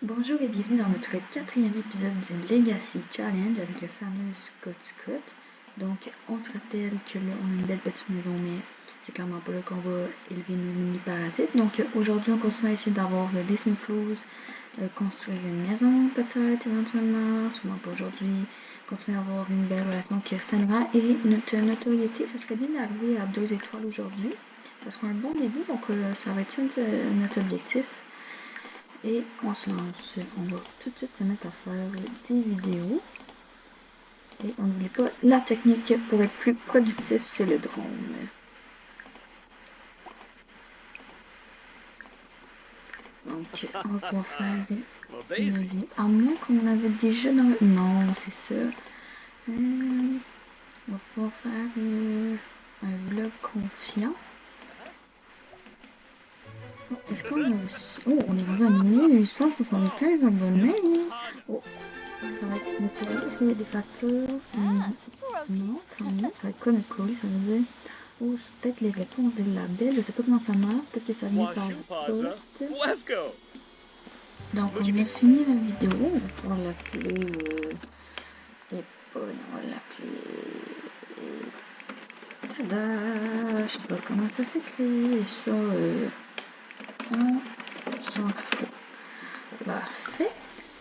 Bonjour et bienvenue dans notre quatrième épisode du Legacy Challenge avec le fameux Scott. Donc, on se rappelle que là, on a une belle petite maison, mais c'est clairement pas là qu'on va élever nos mini-parasites. Donc, aujourd'hui, on continue à essayer d'avoir des Synflows, construire une maison peut-être éventuellement, sûrement pas aujourd'hui, continuer à avoir une belle relation avec Samira et notre notoriété. Ça serait bien d'arriver à 2 étoiles aujourd'hui. Ça sera un bon début, donc ça va être notre objectif. Et on se lance, on va tout de suite se mettre à faire des vidéos. Et on n'oublie pas, la technique pour être plus productif, c'est le drone. Donc, on va faire une vie. À moins qu'on avait déjà dans... Non, c'est ça. On va pouvoir faire un vlog confiant. Est-ce qu'on a... Oh, on est rendu à 1875 abonnés. Oh, ça va être notre courrier. Est-ce qu'il y a des factures? Non, tant mieux. Ça va être quoi notre courrier? Ça veut dire... Oh, peut-être les réponses des labels. Je sais pas comment ça marche. Peut-être que ça vient par poste. Donc, on a fini la vidéo. On va pouvoir l'appeler... Et boy, on va l'appeler... Tada! Je sais pas comment ça s'écrit. Et ça... on s'en fout. Parfait.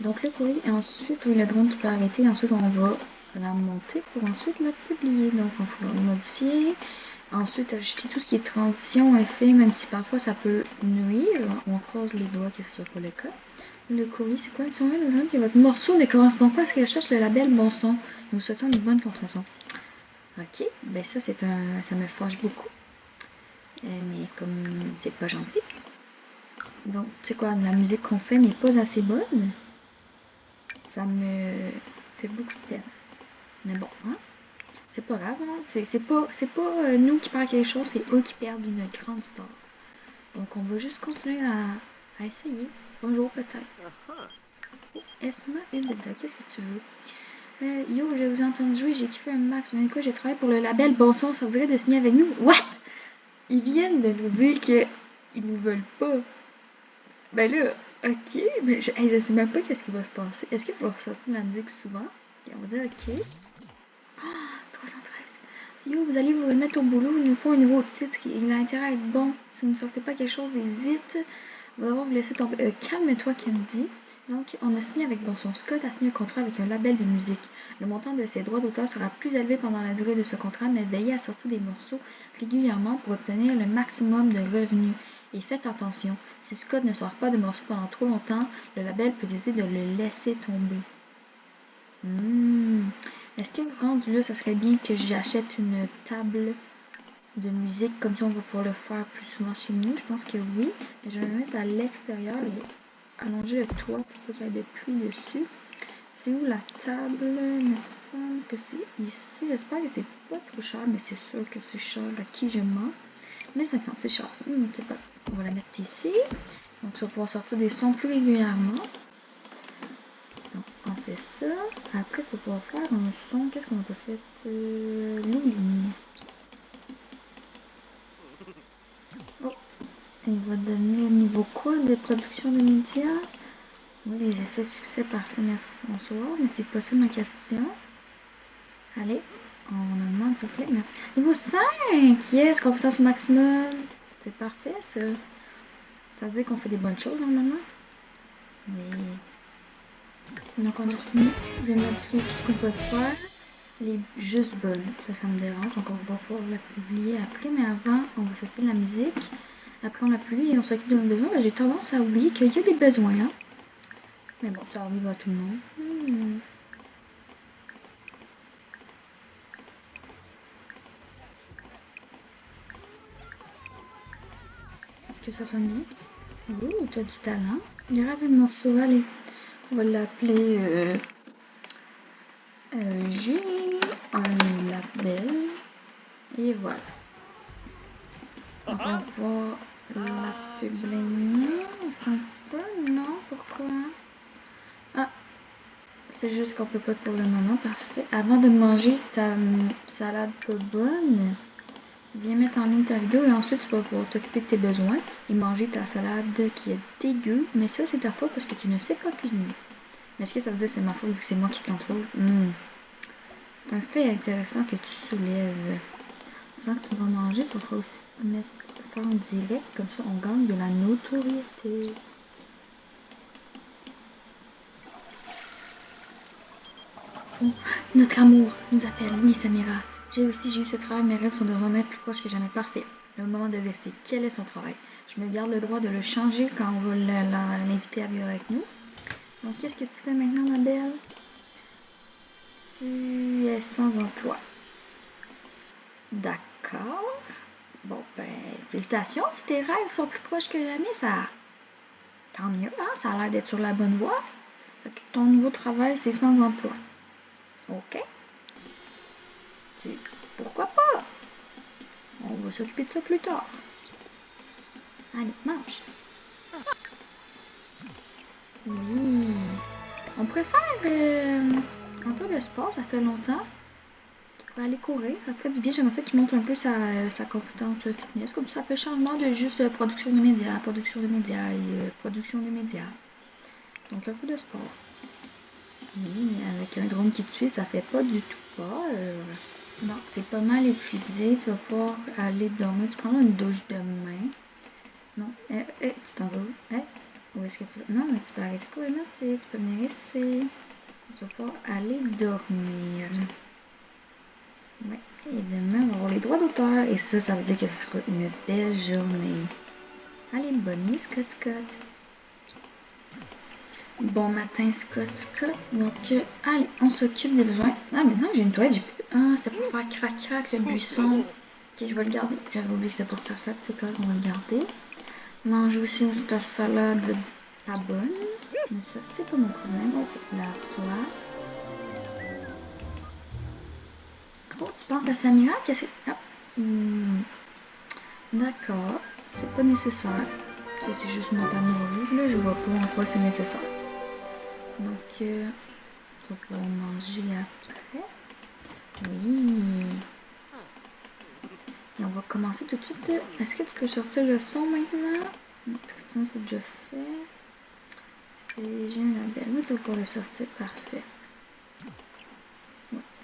Donc le courrier, et ensuite, oui, le drone, tu peux arrêter. Ensuite, on va la monter pour ensuite la publier. Donc, on va modifier. Ensuite, ajouter tout ce qui est transition, effet, même si parfois ça peut nuire. On croise les doigts que ce soit pas le cas. Le courrier, c'est quoi? Tu vois, que votre morceau ne correspond pas à ce que cherche le label bon son. Nous souhaitons une bonne contrefaçon. Ok, ben ça, ça me fâche beaucoup. Mais comme c'est pas gentil. Donc, tu sais quoi, la musique qu'on fait n'est pas assez bonne. Ça me fait beaucoup de peine. Mais bon, hein? C'est pas grave, hein? C'est pas nous qui perdons quelque chose, c'est eux qui perdent une grande star. Donc on va juste continuer à essayer. Un jour peut-être. Oh, Esma Ubeda, qu'est-ce que tu veux? Yo, je vous ai entendu jouer, j'ai kiffé un max. Mais quoi, j'ai travaillé pour le label Bon Son, ça vous dirait de signer avec nous? What? Ils viennent de nous dire qu'ils nous veulent pas. Ben là, ok, mais je sais même pas qu'est-ce qui va se passer. Est-ce qu'il va ressortir de la musique souvent? Et on va dire ok. 313. Yo, vous allez vous remettre au boulot, il nous faut un nouveau titre, il a intérêt à être bon. Si vous ne sortez pas quelque chose vite, on va devoir vous laisser tomber. Calme-toi, Kenzie. Donc, on a signé avec Bonson. Scott a signé un contrat avec un label de musique. Le montant de ses droits d'auteur sera plus élevé pendant la durée de ce contrat, mais veillez à sortir des morceaux régulièrement pour obtenir le maximum de revenus. Et faites attention, si Scott ne sort pas de morceaux pendant trop longtemps, le label peut décider de le laisser tomber. Est-ce que rendu là, ça serait bien que j'achète une table de musique, comme ça on va pouvoir le faire plus souvent chez nous? Je pense que oui. Mais je vais me mettre à l'extérieur et allonger le toit pour qu'il y ait de pluie dessus. C'est où la table? Il me semble que c'est ici. J'espère que c'est pas trop cher, mais c'est sûr que c'est cher à qui je mens. 1500, c'est cher. C'est pas. On va la mettre ici. Donc tu vas pouvoir sortir des sons plus régulièrement. Donc, on fait ça. Après, tu vas pouvoir faire un son. Qu'est-ce qu'on peut faire? L'oubli. Oh. Il va donner niveau quoi? Des productions de médias? Oui, les effets succès, parfait. Merci. Bonsoir. Mais c'est pas ça ma question. Allez. On demande, s'il vous plaît. Merci. Niveau 5! Yes! Compétence au maximum. C'est parfait, ça. Ça veut dire qu'on fait des bonnes choses, normalement. Oui. Donc on a fini de modifier tout ce qu'on peut faire. Elle est juste bonne, ça me dérange, donc on va pouvoir la publier après, mais avant on va s'occuper de la musique. Après on la publie et on s'occupe de nos besoins. J'ai tendance à oublier qu'il y a des besoins, hein. Mais bon, ça arrive à tout le monde. Est-ce que ça sonne bien? Ouh, t'as du talent. Grave un morceau, allez. On va l'appeler j'ai un label. Et voilà. On va voir la publier. Est-ce qu'on peut? Non, pourquoi? Ah, c'est juste qu'on peut pas pour le moment. Parfait. Avant de manger ta salade pas bonne, Viens mettre en ligne ta vidéo et ensuite tu vas pouvoir t'occuper de tes besoins et manger ta salade qui est dégueu. Mais ça, c'est ta faute parce que tu ne sais pas cuisiner. Mais est-ce que ça veut dire que c'est ma faute vu que c'est moi qui contrôle? C'est un fait intéressant que tu soulèves. Pendant que tu vas manger, il faudra aussi faire en direct, comme ça on gagne de la notoriété. Oh, notre amour nous appelle, oui Samira. J'ai eu ce travail, mes rêves sont de remettre plus proche que jamais. Parfait. Le moment de vérité. Quel est son travail? Je me garde le droit de le changer quand on va l'inviter à vivre avec nous. Donc qu'est-ce que tu fais maintenant, ma belle? Tu es sans emploi. D'accord. Bon, ben, félicitations. Si tes rêves sont plus proches que jamais, ça... Tant mieux, hein? Ça a l'air d'être sur la bonne voie. Ton nouveau travail, c'est sans emploi. OK? Pourquoi pas? On va s'occuper de ça plus tard. Allez, mange. Oui. On préfère un peu de sport, ça fait longtemps. Tu peux aller courir, ça ferait du bien. J'aimerais ça qu'il montre un peu sa compétence fitness. Comme ça fait changement de juste production de médias et production de médias. Donc un peu de sport. Oui, avec un drone qui te suit, ça fait pas du tout peur. Non, t'es pas mal épuisé, tu vas pouvoir aller dormir. Tu prends une douche demain. Non, tu t'en vas où? Où est-ce que tu vas? Non, mais tu peux arrêter pour merci. Tu peux venir ici. Tu vas pouvoir aller dormir. Ouais, et demain, on va avoir les droits d'auteur. Et ça veut dire que ce sera une belle journée. Allez, bonne nuit, Scott Scott. Bon matin, Scott Scott. Donc, allez, on s'occupe des besoins. Ah, maintenant que j'ai une toilette, j'ai plus... Ah, c'est pour faire crac-crac le buisson. Ok, je vais le garder. J'avais oublié que c'était pour faire ça, c'est correct, on va le garder. Mange aussi une petite salade pas bonne. Mais ça, c'est pas mon problème. Ok, lave-toi. Oh, tu penses à Samira? Qu'est-ce que... Ah. D'accord. C'est pas nécessaire. C'est juste mon amour. Là, je vois pas en quoi c'est nécessaire. Donc, tu vas pouvoir manger après. Oui. Et on va commencer tout de suite. Est-ce que tu peux sortir le son maintenant? Tristan, c'est déjà fait. J'ai un label. Oui, tu vas pouvoir le sortir. Parfait.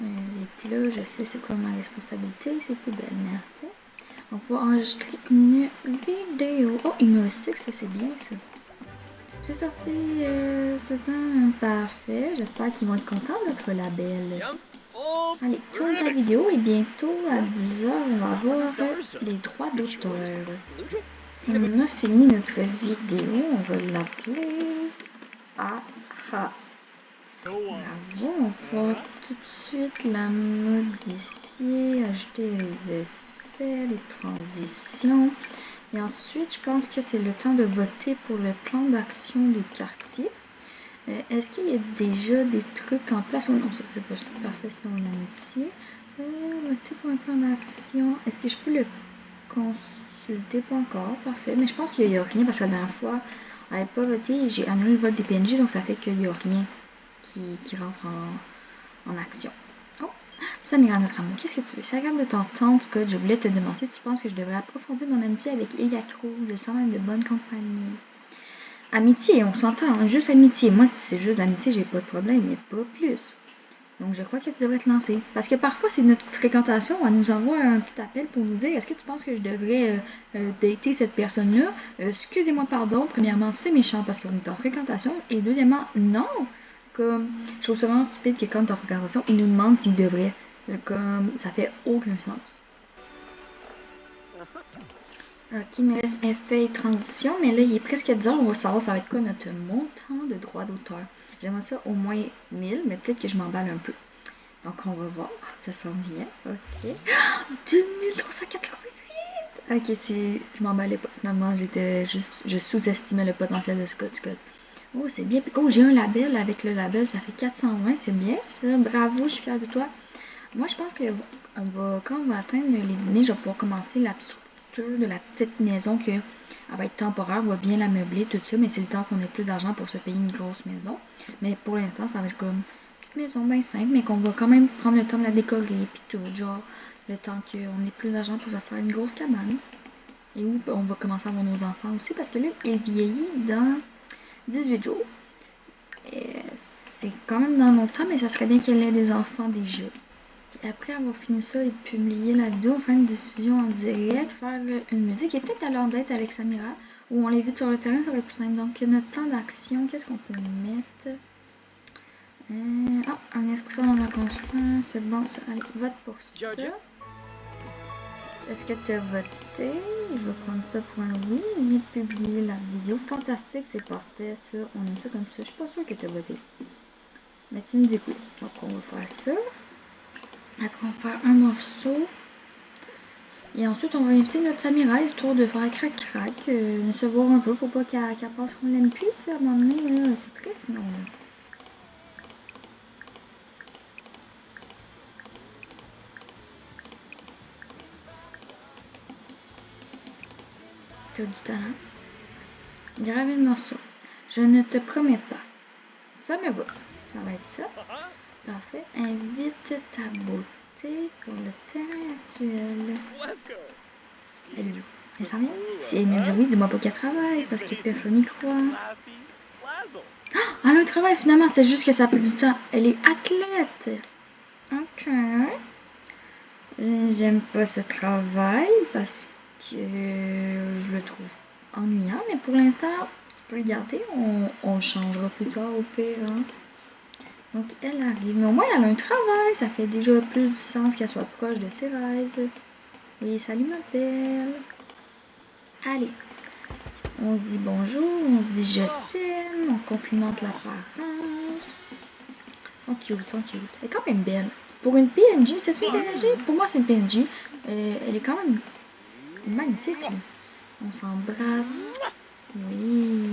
Et puis là, je sais c'est quoi ma responsabilité. C'est poubelle. Merci. On va enregistrer une vidéo. Oh, humoristique, ça c'est bien ça. J'ai sorti parfait. J'espère qu'ils vont être contents de notre label. Allez, tourne ta vidéo et bientôt à 10h, on va avoir les droits d'auteur. On a fini notre vidéo, on va l'appeler Aha. Bravo, on va tout de suite la modifier, ajouter les effets, les transitions. Et ensuite, je pense que c'est le temps de voter pour le plan d'action du quartier. Est-ce qu'il y a déjà des trucs en place? Oh non, ça c'est pas parfait, sinon on a amitié. Voter pour un plan d'action. Est-ce que je peux le consulter? Pas encore, parfait. Mais je pense qu'il n'y a rien parce que la dernière fois, on n'avait pas voté et j'ai annulé le vote des PNJ, donc ça fait qu'il n'y a rien qui rentre en action. Oh, Samira, notre amour, qu'est-ce que tu veux? C'est agréable de t'entendre, Scott. Je voulais te demander si tu penses que je devrais approfondir mon amitié avec Elia Cruz, de semble être de bonne compagnie. Amitié, on s'entend, juste amitié. Moi, si c'est juste l'amitié, j'ai pas de problème, mais pas plus. Donc, je crois que tu devrais te lancer. Parce que parfois, c'est notre fréquentation, elle nous envoie un petit appel pour nous dire est-ce que tu penses que je devrais dater cette personne-là? Excusez-moi, pardon. Premièrement, c'est méchant parce qu'on est en fréquentation. Et deuxièmement, non. Comme, je trouve ça vraiment stupide que quand tu es en fréquentation, ils nous demandent s'ils devraient. Comme, ça fait aucun sens. Ok, il me reste effet et transition, mais là, il est presque 10h, on va savoir ça va être quoi notre montant de droits d'auteur. J'aimerais ça au moins 1000, mais peut-être que je m'emballe un peu. Donc, on va voir. Ça s'en vient. Ok. 2388! Ok, je m'emballais pas. Finalement, je sous-estimais le potentiel de Scott Scott. Oh, c'est bien. Oh, j'ai un label. Avec le label, ça fait 420. C'est bien ça. Bravo, je suis fière de toi. Moi, je pense que quand on va atteindre les 10 000, je vais pouvoir commencer la structure de la petite maison que elle va être temporaire, on va bien la meubler, tout ça, mais c'est le temps qu'on ait plus d'argent pour se payer une grosse maison. Mais pour l'instant, ça va être comme une petite maison bien simple, mais qu'on va quand même prendre le temps de la décorer, puis tout, genre Le temps qu'on ait plus d'argent pour se faire une grosse cabane. Et où on va commencer à avoir nos enfants aussi, parce que là, il vieillit dans 18 jours. C'est quand même dans longtemps, mais ça serait bien qu'elle ait des enfants déjà. Et après avoir fini ça et publier la vidéo, faire une diffusion en direct, faire une musique et peut-être à l'heure d'être avec Samira, où on l'invite sur le terrain, ça va être plus simple. Donc notre plan d'action, qu'est-ce qu'on peut mettre? Un espresso dans la conscience, c'est bon ça. Allez, vote pour ça. Est-ce que tu as voté? Je vais prendre ça pour un oui. Il vient de publier la vidéo. Fantastique, c'est parfait ça. On aime ça comme ça. Je suis pas sûre que tu as voté. Mais tu me dis oui. Donc on va faire ça. Après on va faire un morceau. Et ensuite on va inviter notre Samira, histoire de faire crac-crac. De se voir un peu pour pas qu'elle pense qu'on l'aime plus. Tu sais, à un moment donné, c'est triste sinon. Du talent. Graver le morceau. Je ne te promets pas. Ça me va. Ça va être ça. Parfait. Invite ta beauté sur le terrain actuel. Elle est où? Elle s'en vient? Si elle me dit oui, dis-moi pas qu'elle travaille, parce que personne n'y croit. Oh, elle a un travail finalement, c'est juste que ça peut du temps. Elle est athlète. Ok. J'aime pas ce travail parce que je le trouve ennuyant, mais pour l'instant, je peux le garder. On le changera plus tard au pire. Hein. Donc, elle arrive. Mais au moins, elle a un travail. Ça fait déjà plus du sens qu'elle soit proche de ses rêves. Oui, salut ma belle. Allez. On se dit bonjour, on se dit je t'aime, on complimente l'apparence. Sont cute, sont cute. Elle est quand même belle. Pour une PNJ, c'est une PNJ? Pour moi, c'est une PNJ. Elle est quand même magnifique. Là. On s'embrasse. Oui.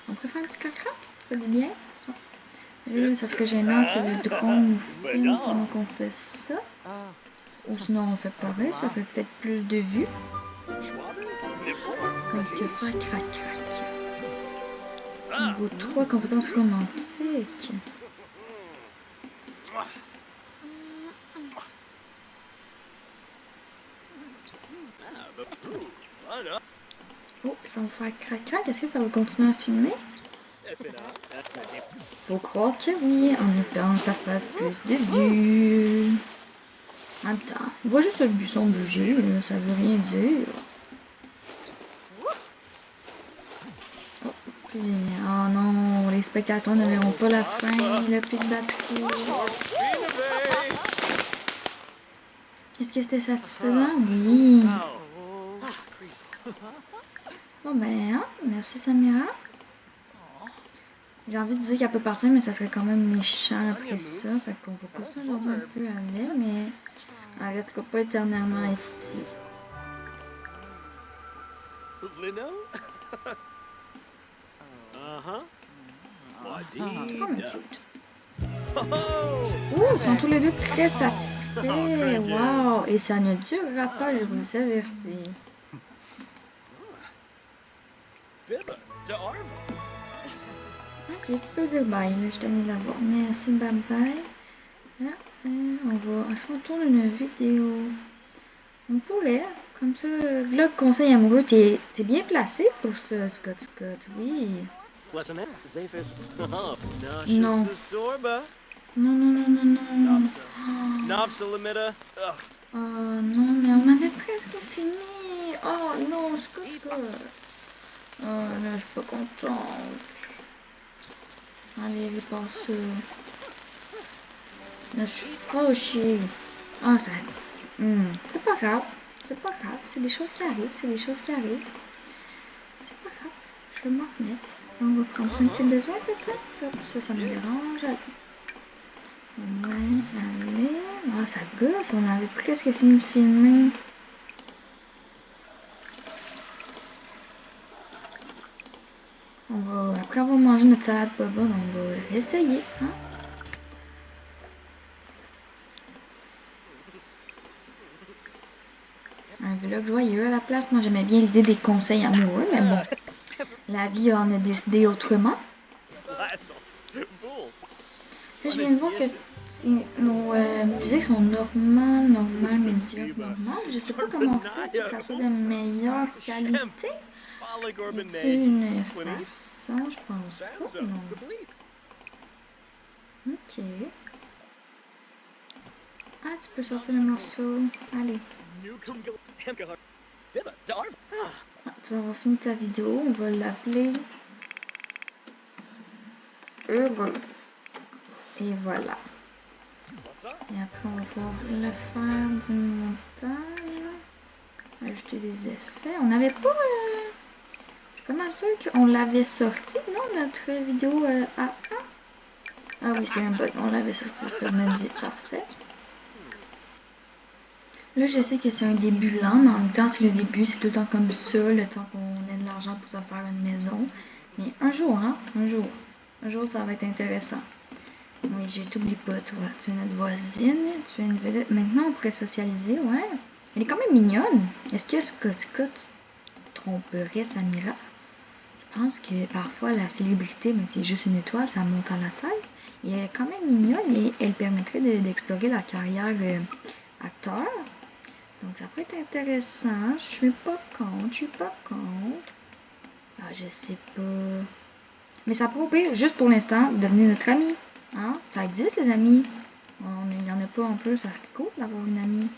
On pourrait faire un petit crac-crac? Ça dit bien? Ça serait gênant que le drone nous filme pendant qu'on fait ça. Ou sinon, on fait pareil. Ça fait peut-être plus de vues. Donc, faire crac-crac. Niveau 3, compétences romantiques. Oh, ça va faire crac-crac. Est-ce que ça va continuer à filmer? Faut croire que oui, en espérant que ça fasse plus de vues. En même temps, on voit juste le buisson bouger, ça veut rien dire. Oh non, les spectateurs ne verront pas la fin, le plus de batterie. Est-ce que c'était satisfaisant? Oui. Bon ben, hein, merci Samira. J'ai envie de dire qu'elle peut partir, mais ça serait quand même méchant après ça. Fait qu'on va continuer aujourd'hui un peu avec, mais elle restera pas éternellement ici. C'est quand même cute. Ouh, ils sont tous les deux très satisfaits. Wow! Et ça ne durera pas, je vous avertis. Ok, tu peux dire bye, là, je tenais de la voir. Merci, bye bye. Là, on va. Est-ce qu'on tourne une vidéo? On pourrait. Comme ça, vlog conseil amoureux, t'es bien placé pour ce Scott, oui. Non. Non. Oh non, mais on avait presque fini. Oh non, Scott. Oh là, je suis pas contente. Allez, repasse ça. Là, je suis fâchée. Ah, ça. C'est pas grave. C'est des choses qui arrivent. C'est pas grave. Je vais m'en remettre. On va prendre un petit besoin peut-être. Ça me dérange. Allez. Ah, ça gosse. On avait presque fini de filmer. Après avoir mangé notre salade pas bonne, on va essayer. Hein? Un vlog joyeux à la place. Moi, j'aimais bien l'idée des conseils amoureux, mais bon. La vie en a décidé autrement. Là, je viens de voir que Nos musiques sont normales, médiocres, normales. Je sais pas comment faire pour que ça soit de meilleure qualité. Y a-t-il une façon? Je pense pas, non. Ok. Ah, tu peux sortir le morceau. Allez. Ah, tu vas avoir fini ta vidéo. On va l'appeler Heureux. Et voilà. Et après, on va pouvoir le faire du montage. Ajouter des effets. On n'avait pas... Je suis pas mal sûre qu'on l'avait sorti, non, notre vidéo A1? Ah oui, c'est un bug. On l'avait sorti sur Mendy. Parfait. Là, je sais que c'est un début lent, mais en même temps, c'est le début. C'est tout le temps comme ça, le temps qu'on ait de l'argent pour se faire une maison. Mais un jour, hein? Un jour. Un jour, ça va être intéressant. Oui, je t'oublie pas, toi. Tu es notre voisine, tu es une vedette. Maintenant, on pourrait socialiser, ouais. Elle est quand même mignonne. Est-ce que Scott tromperait Samira? Je pense que parfois, la célébrité, même si c'est juste une étoile, ça monte à la tête. Et elle est quand même mignonne et elle permettrait d'explorer la carrière acteur. Donc, ça pourrait être intéressant. Je suis pas contre. Ah, je sais pas. Mais ça pourrait, juste pour l'instant, devenir notre ami. Hein? Ça existe, les amis. Il n'y en a pas en plus. Ça serait cool d'avoir une amie.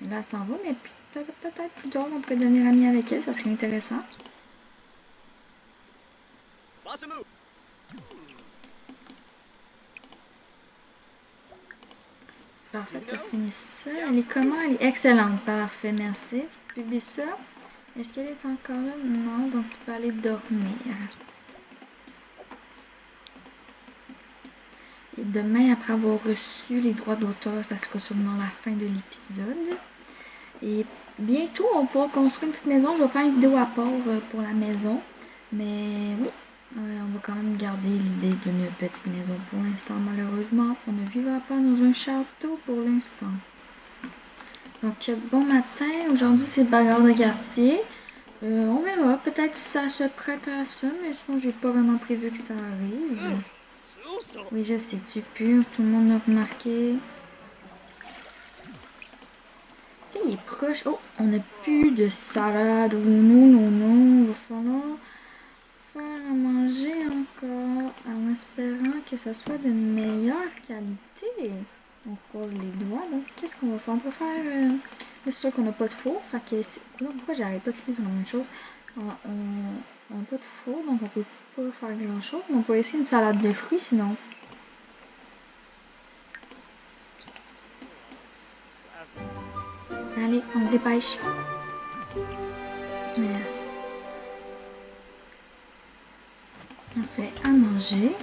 Et là, elle s'en va, mais peut-être plus tard, on pourrait devenir ami avec elle. Ça serait intéressant. Parfait, tu as fini ça. Elle est comment? Elle est excellente. Parfait, merci. Tu peux publier ça. Est-ce qu'elle est encore là? Non, donc tu peux aller dormir. Et demain, après avoir reçu les droits d'auteur, ça sera sûrement la fin de l'épisode. Et bientôt, on pourra construire une petite maison. Je vais faire une vidéo à part pour la maison. Mais oui, on va quand même garder l'idée d'une petite maison pour l'instant. Malheureusement, on ne vivra pas dans un château pour l'instant. Donc, bon matin. Aujourd'hui, c'est bagarre de quartier. On verra. Peut-être si ça se prête à ça, mais sinon, j'ai pas vraiment prévu que ça arrive. Oui, je sais, tu pures. Tout le monde l'a remarqué. Okay, il est proche. Oh, on n'a plus de salade. Oh non. Il va falloir faire à manger encore en espérant que ça soit de meilleure qualité. On croise les doigts. Donc, qu'est-ce qu'on va faire? On peut faire... c'est sûr qu'on n'a pas de four. Fait que... Non, pourquoi j'arrête pas de cliquer sur la même chose? On n'a pas de four, donc on peut pas faire grand-chose. On peut essayer une salade de fruits, sinon. Allez, on se dépêche. Merci. On fait à manger.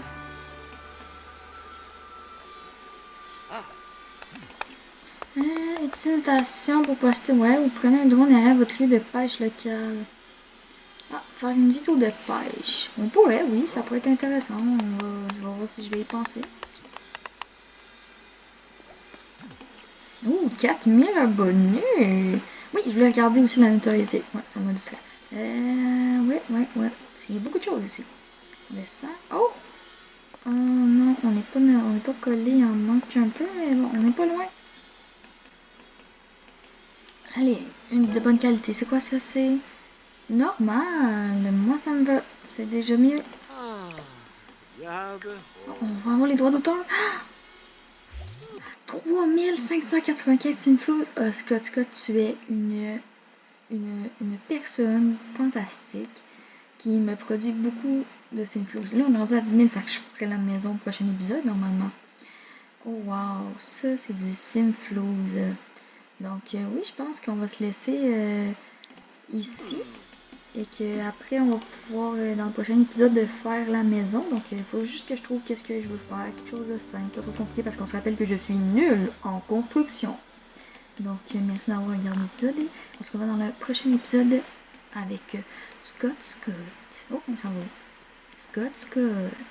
Utilisation pour poster, ouais, vous prenez un drone à votre lieu de pêche local. Ah, faire une vidéo de pêche. On pourrait, oui, ça pourrait être intéressant. Je vais voir si je vais y penser. Ouh, 4000 abonnés! Oui, je voulais regarder aussi la notoriété. Ouais, ça m'a distrait. Ouais. Il y a beaucoup de choses ici. On descend. Oh! Oh non, on n'est pas collé, il en manque un peu, mais bon, on n'est pas loin. Allez, une de bonne qualité. C'est quoi ça? C'est normal. Moi, ça me va. C'est déjà mieux. On va avoir les droits d'auteur. 3595 Simflow. Scott, tu es une personne fantastique qui me produit beaucoup de Simflows. Là, on est rendu à 10 000, fait que je ferai la maison au prochain épisode, normalement. Oh, wow. Ça, c'est du Simflows. Donc, oui, je pense qu'on va se laisser ici. Et qu'après, on va pouvoir, dans le prochain épisode, de faire la maison. Donc, il faut juste que je trouve qu'est-ce que je veux faire. Quelque chose de simple, pas trop compliqué, parce qu'on se rappelle que je suis nulle en construction. Donc, merci d'avoir regardé l'épisode. Et on se revoit dans le prochain épisode avec Scott. Oh, il s'en va. Scott.